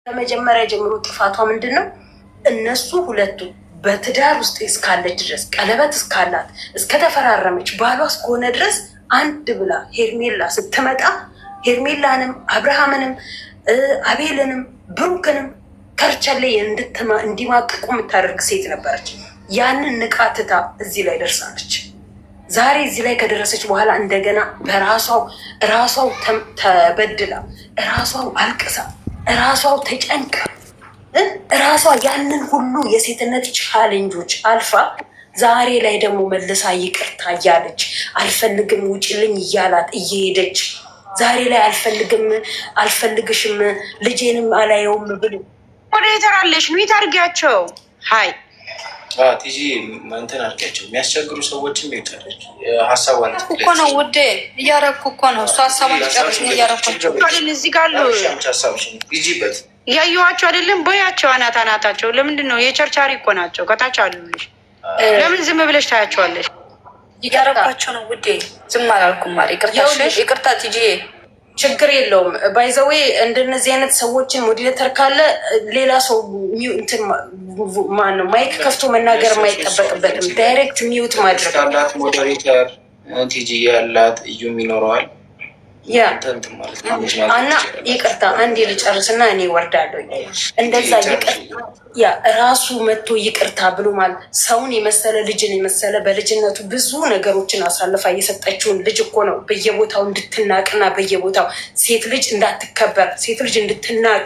ከመጀመሪያ ጀምሮ ጥፋቷ ምንድነው? እነሱ ሁለቱ በትዳር ውስጥ እስካለች ድረስ ቀለበት እስካላት እስከተፈራረመች ባሏ እስከሆነ ድረስ አንድ ብላ ሄርሜላ ስትመጣ ሄርሜላንም አብርሃምንም አቤልንም ብሩክንም ከርቸሌ እንዲማቅቁ የምታደርግ ሴት ነበረች። ያንን ንቃትታ እዚህ ላይ ደርሳለች። ዛሬ እዚህ ላይ ከደረሰች በኋላ እንደገና ራሷው ተበድላ ራሷው አልቅሳ ራሷው ተጨንቃ ራሷ ያንን ሁሉ የሴትነት ቻሌንጆች አልፋ ዛሬ ላይ ደግሞ መልሳ ይቅርታ እያለች አልፈልግም ውጭልኝ እያላት እየሄደች ዛሬ ላይ አልፈልግሽም ልጄንም አላየውም ብሎ ወደ የተራለሽ ነው ይታርጊያቸው ሀይ ቲጂ እንትን አድርጊያቸው የሚያስቸግሩ ሰዎችም ይውጣለች። ሀሳቧን እኮ ነው ውዴ እያረኩ እኮ ነው እሱ ሀሳቧን ጨርስ እያረኳቸው እዚህ ጋር ይጂበት እያየኋቸው አይደለም በያቸው አናታቸው ለምንድን ነው የቸርቻሪ እኮ ናቸው ከታች አሉልሽ ለምን ዝም ብለሽ ታያቸዋለሽ? እያረኳቸው ነው ውዴ ዝም አላልኩም ማለት ይቅርታ ቲጂ ችግር የለውም። ባይዘዌ እንደነዚህ አይነት ሰዎችን ሞዴሬተር ካለ ሌላ ሰው ማነው ማይክ ከፍቶ መናገር የማይጠበቅበትም ዳይሬክት ሚዩት ማድረግ ካላት ሞዴሬተር ቲጂ ያላት እዩም ይኖረዋል። ያ እና ይቅርታ አንዴ ልጨርስና እኔ ወርዳለሁ። እንደዛ ያ ራሱ መጥቶ ይቅርታ ብሎ ማለት ሰውን የመሰለ ልጅን የመሰለ በልጅነቱ ብዙ ነገሮችን አሳልፋ እየሰጠችውን ልጅ እኮ ነው በየቦታው እንድትናቅና በየቦታው ሴት ልጅ እንዳትከበር ሴት ልጅ እንድትናቅ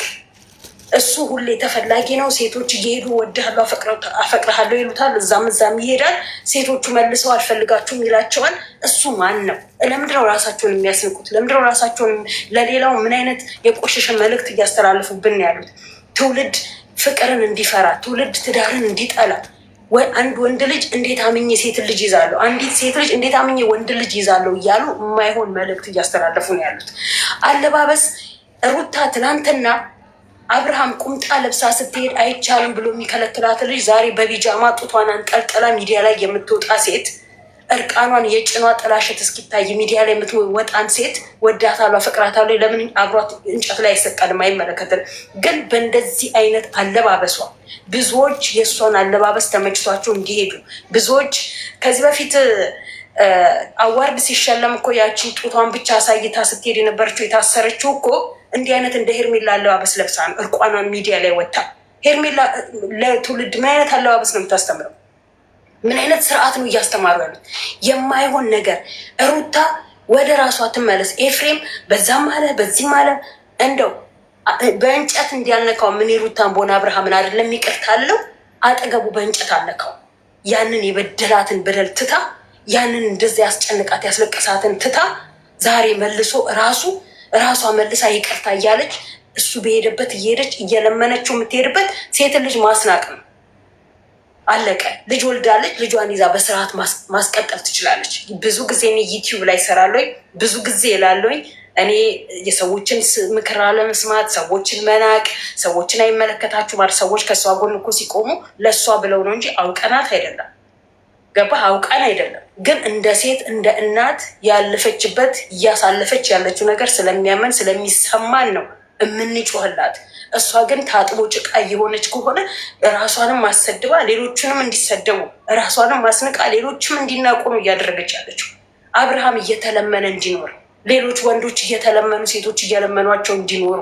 እሱ ሁሌ ተፈላጊ ነው። ሴቶች እየሄዱ ወድሃለሁ አፈቅርሃለሁ ይሉታል፣ እዛም ይሄዳል። ሴቶቹ መልሰው አልፈልጋችሁም ይላቸዋል። እሱ ማን ነው? ለምንድነው ራሳቸውን የሚያስንቁት? ለምንድነው ራሳቸውን ለሌላው ምን አይነት የቆሸሸ መልእክት እያስተላለፉብን ያሉት? ትውልድ ፍቅርን እንዲፈራ፣ ትውልድ ትዳርን እንዲጠላ። ወይ አንድ ወንድ ልጅ እንዴት አምኜ ሴት ልጅ ይዛለሁ፣ አንዲት ሴት ልጅ እንዴት አምኜ ወንድ ልጅ ይዛለሁ እያሉ የማይሆን መልእክት እያስተላለፉ ነው ያሉት። አለባበስ ሩታ ትናንትና አብርሃም ቁምጣ ለብሳ ስትሄድ አይቻልም ብሎ የሚከለክላት ልጅ ዛሬ በቢጃማ ጡቷን አንጠልጥላ ሚዲያ ላይ የምትወጣ ሴት፣ እርቃኗን የጭኗ ጥላሸት እስኪታይ ሚዲያ ላይ የምትወጣን ሴት ወዳታሏ ፈቅራታሏ ለምን አብሯት እንጨት ላይ አይሰቀልም? አይመለከትም። ግን በእንደዚህ አይነት አለባበሷ ብዙዎች የእሷን አለባበስ ተመችቷቸው እንዲሄዱ ብዙዎች ከዚህ በፊት አዋርድ ሲሸለም እኮ ያችን ጡቷን ብቻ አሳይታ ስትሄድ የነበረችው የታሰረችው እኮ እንዲህ አይነት እንደ ሄርሜላ አለባበስ ለብሳ ነው እርቋኗን ሚዲያ ላይ ወጣ። ሄርሜላ ለትውልድ ምን አይነት አለባበስ ነው የምታስተምረው? ምን አይነት ስርዓት ነው እያስተማሩ ያሉት? የማይሆን ነገር። ሩታ ወደ ራሷ ትመለስ። ኤፍሬም በዛም አለ በዚህም አለ እንደው በእንጨት እንዲያልነካው ምን ሩታን ቦና አብርሃምን አይደለም ይቅርታ አለው አጠገቡ በእንጨት አልነካው። ያንን የበደላትን በደል ትታ ያንን እንደዚያ ያስጨንቃት ያስለቀሳትን ትታ ዛሬ መልሶ ራሷ መልሳ ይቅርታ እያለች እሱ በሄደበት እየሄደች እየለመነችው የምትሄድበት ሴት ልጅ ማስናቅ ነው። አለቀ። ልጅ ወልዳለች። ልጇን ይዛ በስርዓት ማስቀጠል ትችላለች። ብዙ ጊዜ እኔ ዩቲዩብ ላይ እሰራለሁ። ብዙ ጊዜ እላለሁ እኔ የሰዎችን ምክር አለመስማት፣ ሰዎችን መናቅ፣ ሰዎችን አይመለከታችሁ ማለት ሰዎች ከእሷ ጎን እኮ ሲቆሙ ለእሷ ብለው ነው እንጂ አውቀናት አይደለም። ገባ? አውቀን አይደለም። ግን እንደ ሴት እንደ እናት ያለፈችበት እያሳለፈች ያለችው ነገር ስለሚያመን ስለሚሰማን ነው የምንጮህላት። እሷ ግን ታጥቦ ጭቃ እየሆነች ከሆነ ራሷንም ማሰድባ ሌሎቹንም እንዲሰደቡ ራሷንም ማስንቃ ሌሎችም እንዲናቁ ነው እያደረገች ያለችው። አብርሃም እየተለመነ እንዲኖር፣ ሌሎች ወንዶች እየተለመኑ ሴቶች እየለመኗቸው እንዲኖሩ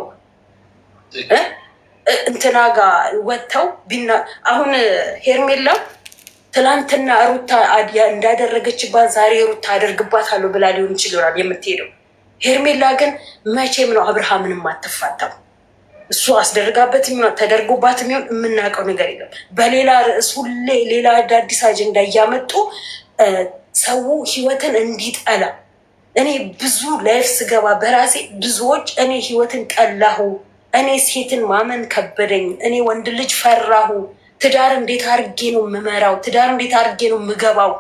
እንትና ጋር ወጥተው አሁን ሄርሜላ ትላንትና ሩታ እንዳደረገችባት ዛሬ ሩታ አደርግባታለሁ ብላ ሊሆን ይችላል የምትሄደው። ሄርሜላ ግን መቼም ነው አብርሃምንም አትፋታም። እሱ አስደርጋበት ተደርጎባት የሚሆን የምናውቀው ነገር የለም። በሌላ ርዕስ ሁሌ ሌላ አዳዲስ አጀንዳ እያመጡ ሰው ህይወትን እንዲጠላ። እኔ ብዙ ላይፍ ስገባ በራሴ ብዙዎች እኔ ህይወትን ጠላሁ፣ እኔ ሴትን ማመን ከበደኝ፣ እኔ ወንድ ልጅ ፈራሁ፣ ትዳር እንዴት አድርጌ ነው የምመራው? ትዳር እንዴት አድርጌ ነው የምገባው?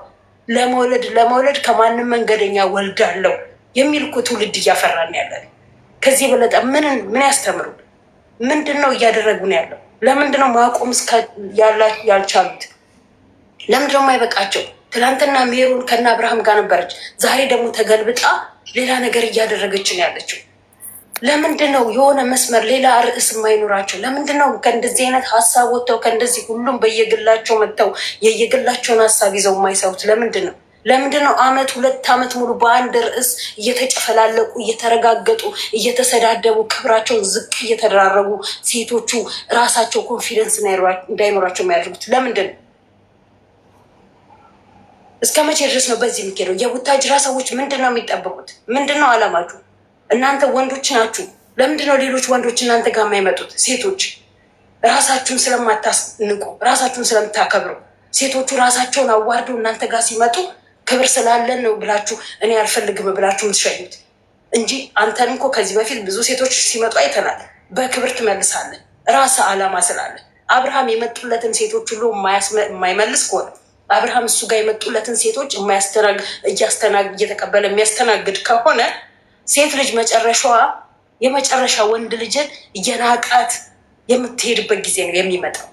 ለመውለድ ከማንም መንገደኛ ወልዳለው የሚል እኮ ትውልድ እያፈራን ያለን። ከዚህ የበለጠ ምን ያስተምሩ? ምንድን ነው እያደረጉ ነው ያለው? ለምንድን ነው ማቆም ያልቻሉት? ለምንድን ነው የማይበቃቸው? ትናንትና ሜሮን ከና አብርሃም ጋር ነበረች። ዛሬ ደግሞ ተገልብጣ ሌላ ነገር እያደረገች ነው ያለችው። ለምንድን ነው የሆነ መስመር ሌላ ርዕስ የማይኖራቸው? ለምንድን ነው ከእንደዚህ አይነት ሀሳብ ወጥተው ከእንደዚህ ሁሉም በየግላቸው መጥተው የየግላቸውን ሀሳብ ይዘው የማይሰሩት? ለምንድን ነው? ለምንድን ነው አመት 2 አመት ሙሉ በአንድ ርዕስ እየተጨፈላለቁ እየተረጋገጡ እየተሰዳደቡ ክብራቸውን ዝቅ እየተደራረጉ ሴቶቹ ራሳቸው ኮንፊደንስ እንዳይኖራቸው የሚያደርጉት? ለምንድን ነው? እስከ መቼ ድረስ ነው በዚህ የሚሄደው? የቡታጅራ ሰዎች ምንድን ነው የሚጠብቁት? ምንድን ነው አላማችሁ? እናንተ ወንዶች ናችሁ። ለምንድን ነው ሌሎች ወንዶች እናንተ ጋር የማይመጡት? ሴቶች ራሳችሁን ስለማታስንቁ፣ ራሳችሁን ስለምታከብሩ፣ ሴቶቹ ራሳቸውን አዋርደው እናንተ ጋር ሲመጡ ክብር ስላለን ነው ብላችሁ እኔ አልፈልግም ብላችሁ የምትሸኙት እንጂ አንተን እኮ ከዚህ በፊት ብዙ ሴቶች ሲመጡ አይተናል። በክብር ትመልሳለን። ራስ አላማ ስላለ አብርሃም የመጡለትን ሴቶች ሁሉ የማይመልስ ከሆነ አብርሃም እሱ ጋር የመጡለትን ሴቶች እየተቀበለ የሚያስተናግድ ከሆነ ሴት ልጅ መጨረሻዋ የመጨረሻ ወንድ ልጅን እየናቃት የምትሄድበት ጊዜ ነው የሚመጣው።